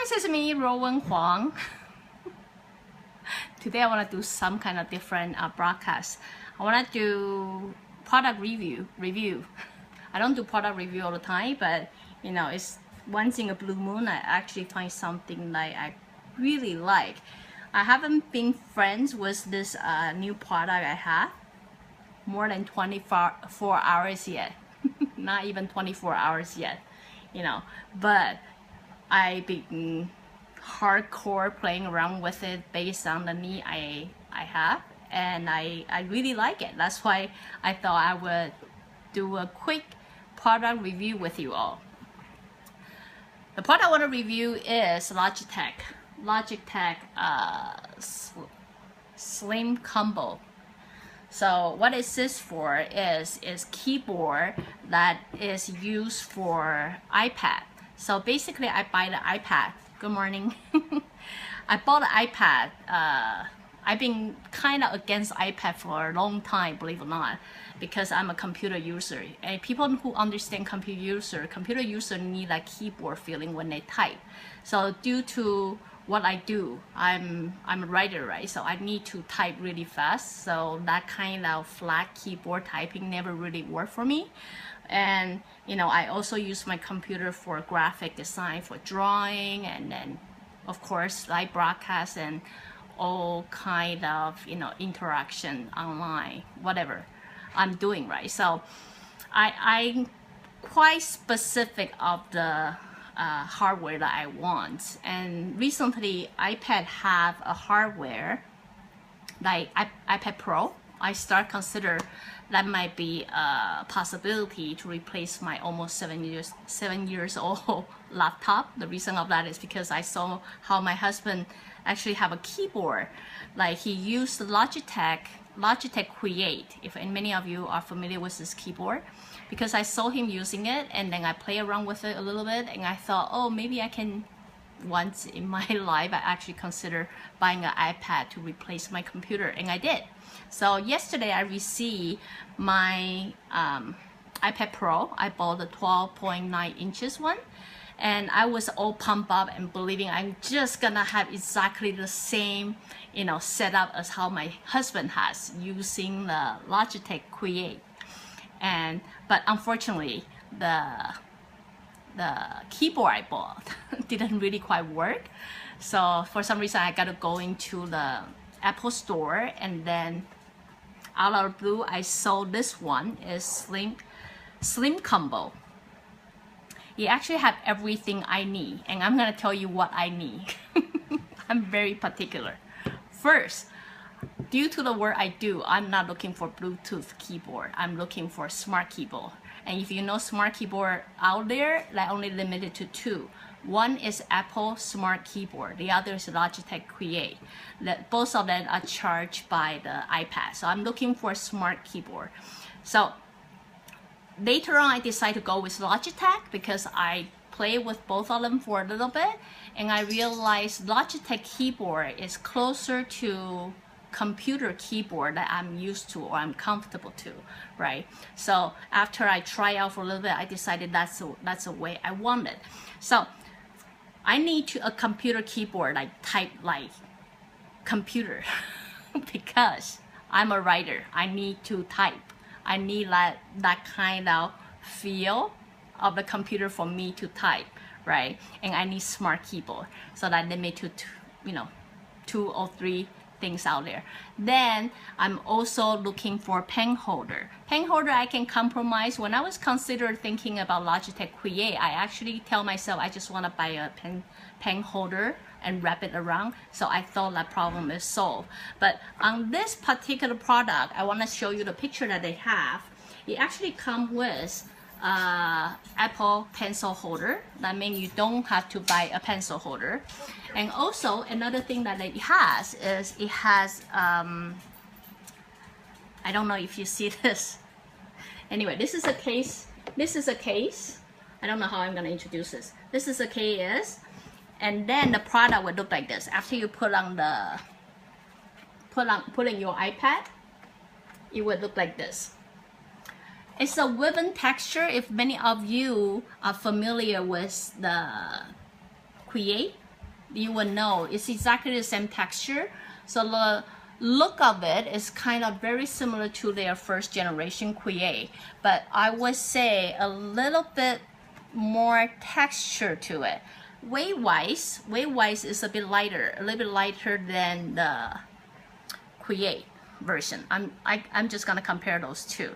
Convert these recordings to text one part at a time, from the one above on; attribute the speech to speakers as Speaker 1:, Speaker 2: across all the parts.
Speaker 1: guys, it's me, Ruowen Huang. Today I want to do some kind of different broadcast. I want to do product review. I don't do product review all the time, but you know, it's once in a blue moon I actually find something that I really like. I haven't been friends with this new product I have more than 24 hours yet. Not even 24 hours yet, you know, but I've been hardcore playing around with it based on the need I have, and I really like it. That's why I thought I would do a quick product review with you all. The product I want to review is Logitech Slim Combo. So what is this for is keyboard that is used for iPad. So basically I buy the iPad. Good morning. I bought the iPad. I've been kind of against iPad for a long time, believe it or not, because I'm a computer user. And people who understand computer user need that keyboard feeling when they type. So due to what I do, I'm a writer, right? So I need to type really fast. So that kind of flat keyboard typing never really worked for me. And you know, I also use my computer for graphic design, for drawing, and then of course live broadcast and all kind of, you know, interaction online, whatever I'm doing, right? So I'm quite specific of the hardware that I want. And recently iPad have a hardware like iPad Pro. I start consider that might be a possibility to replace my almost 7 years old laptop. The reason of that is because I saw how my husband actually have a keyboard. Like he used Logitech Create, if many of you are familiar with this keyboard, because I saw him using it and then I play around with it a little bit and I thought, oh, maybe I can, once in my life, I actually consider buying an iPad to replace my computer, and I did. So yesterday I received my iPad Pro. I bought the 12.9 inches one, and I was all pumped up and believing I'm just gonna have exactly the same, you know, setup as how my husband has using the Logitech Create. But unfortunately, the keyboard I bought didn't really quite work. So for some reason I gotta go into the Apple store, and then out of the blue I saw this one is Slim Combo. It actually have everything I need, and I'm gonna tell you what I need. I'm very particular. First, due to the work I do, I'm not looking for Bluetooth keyboard. I'm looking for smart keyboard. And if you know smart keyboard out there, they're only limited to two. One is Apple Smart Keyboard. The other is Logitech Create. Both of them are charged by the iPad. So I'm looking for a smart keyboard. So later on, I decided to go with Logitech because I played with both of them for a little bit, and I realized Logitech keyboard is closer to computer keyboard that I'm used to or I'm comfortable to, right? So after I try out for a little bit, I decided that's the way I want it. So I need a computer keyboard like type like computer because I'm a writer. I need to type. I need that kind of feel of the computer for me to type, right? And I need smart keyboard, so that limit to you know, 2 or 3 things out there. Then I'm also looking for pen holder. Pen holder I can compromise. When I was considering thinking about Logitech Create, I actually tell myself I just want to buy a pen holder and wrap it around. So I thought that problem is solved. But on this particular product, I want to show you the picture that they have. It actually comes with Apple pencil holder. That means you don't have to buy a pencil holder. And also another thing that it has is it has I don't know if you see this. Anyway, this is a case. I don't know how I'm gonna introduce this. This is a case, and then the product would look like this. After you put in your iPad, it would look like this. It's a woven texture. If many of you are familiar with the Create, you will know it's exactly the same texture. So the look of it is kind of very similar to their first generation Kuei, but I would say a little bit more texture to it. Weight-wise is a little bit lighter than the Kuei version. I'm just gonna compare those two.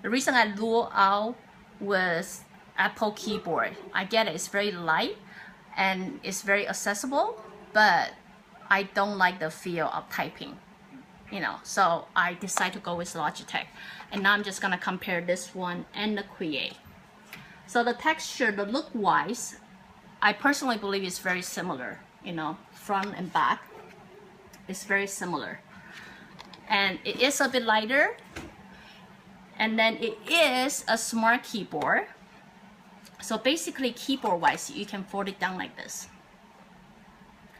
Speaker 1: The reason I rule out with Apple keyboard, I get it, it's very light and it's very accessible, but I don't like the feel of typing, you know, so I decided to go with Logitech. And now I'm just gonna compare this one and the Kuei. So the texture, the look wise, I personally believe it's very similar, you know, front and back, it's very similar. And it is a bit lighter, and then it is a smart keyboard. So basically keyboard wise, you can fold it down like this,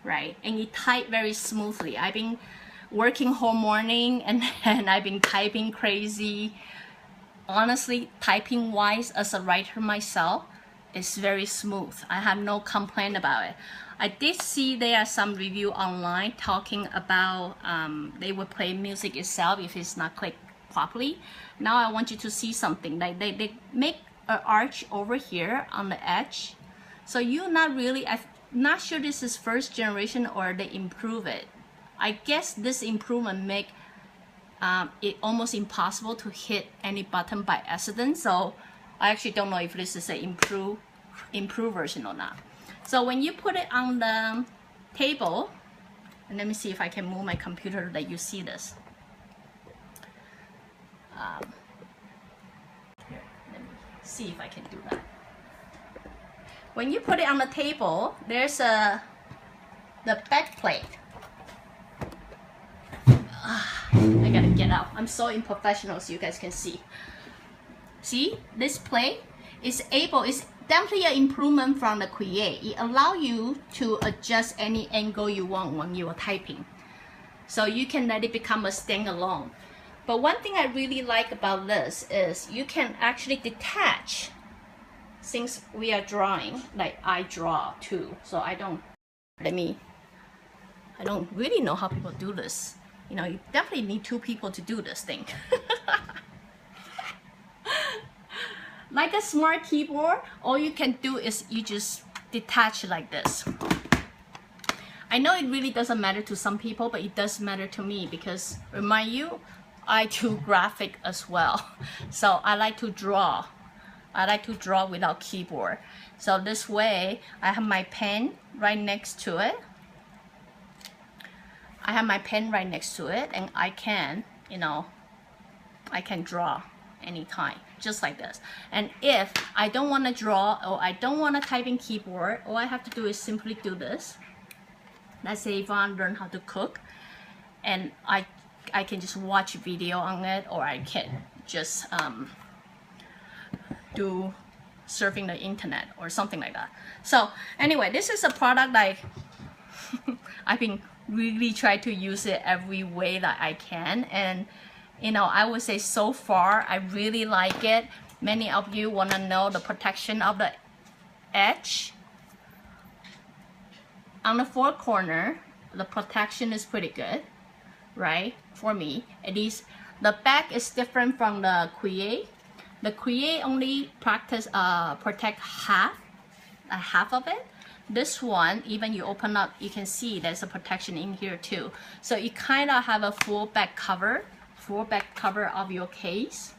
Speaker 1: right? And you type very smoothly. I've been working whole morning and I've been typing crazy. Honestly, typing wise, as a writer myself, it's very smooth. I have no complaint about it. I did see there are some review online talking about they will play music itself if it's not clicked properly. Now I want you to see something. Like they make an arch over here on the edge. So you're not really, I'm not sure this is first generation or they improve it. I guess this improvement make it almost impossible to hit any button by accident. So I actually don't know if this is an improved version or not. So when you put it on the table, and let me see if I can move my computer that you see this. Here, let me see if I can do that. When you put it on the table, there's the back plate. I gotta get out. I'm so unprofessional, so you guys can see. See, this plate is definitely an improvement from the Kuei. It allows you to adjust any angle you want when you are typing. So you can let it become a standalone. But one thing I really like about this is you can actually detach things we are drawing, like I draw too. So I don't really know how people do this. You know, you definitely need two people to do this thing. Like a smart keyboard, all you can do is you just detach like this. I know it really doesn't matter to some people, but it does matter to me because, remind you, I do graphic as well. So I like to draw. I like to draw without keyboard. So this way, I have my pen right next to it. And I can, you know, I can draw anytime, just like this. And if I don't want to draw or I don't want to type in keyboard, all I have to do is simply do this. Let's say if I learn how to cook, and I can just watch a video on it, or I can just do surfing the internet or something like that. So anyway, this is a product like I've been really trying to use it every way that I can, and you know, I would say so far I really like it. Many of you want to know the protection of the edge. On the four corner, the protection is pretty good, right? For me, at least. The back is different from the Kuei. The Kuei only protect half of it. This one, even you open up, you can see there's a protection in here too. So you kind of have a full back cover of your case.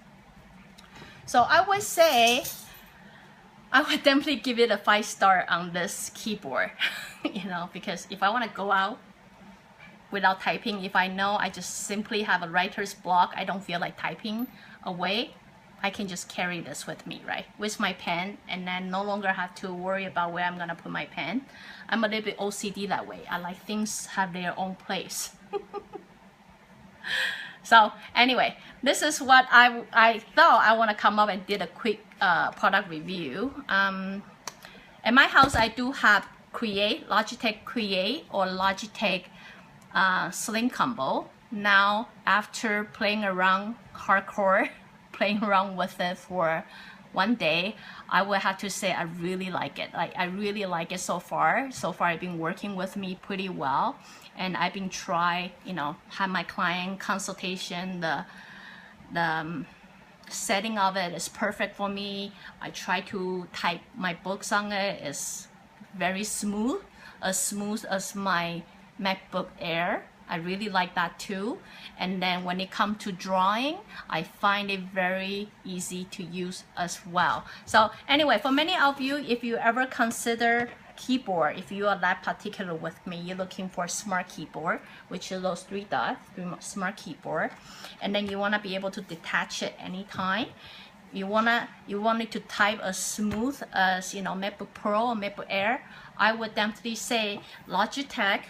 Speaker 1: So I would say, I would definitely give it a 5-star on this keyboard. You know, because if I want to go out without typing, if I know I just simply have a writer's block, I don't feel like typing away, I can just carry this with me, right? With my pen, and then no longer have to worry about where I'm gonna put my pen. I'm a little bit OCD that way. I like things have their own place. So anyway, this is what I thought I want to come up and did a quick product review. At my house, I do have Kuei, Logitech Kuei or Logitech Slim Combo. Now, after playing around hardcore, playing around with it for one day I will have to say I really like it. Like I really like it so far. So far it's been working with me pretty well, and I've been trying, you know, have my client consultation, the setting of it is perfect for me. I try to type my books on it. It's very smooth as my MacBook Air. I really like that too. And then when it comes to drawing, I find it very easy to use as well. So anyway, for many of you, if you ever consider keyboard, if you are that particular with me, you're looking for a smart keyboard, which is those 3 dots, smart keyboard, and then you want to be able to detach it anytime. You want it to type as smooth as, you know, MacBook Pro or MacBook Air. I would definitely say Logitech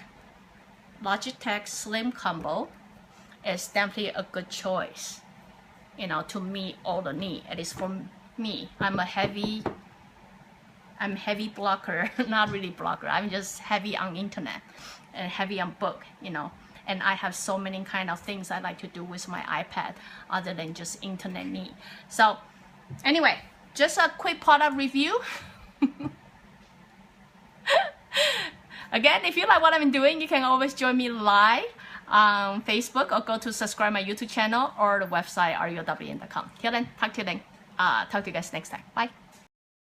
Speaker 1: Slim Combo is definitely a good choice, you know, to meet all the need. At least for me, I'm heavy blocker, not really blocker. I'm just heavy on internet and heavy on book, you know. And I have so many kind of things I like to do with my iPad other than just internet need. So anyway, just a quick product review. Again, if you like what I've been doing, you can always join me live on Facebook or go to subscribe my YouTube channel or the website ruowen.com. Till then, talk to you guys next time. Bye.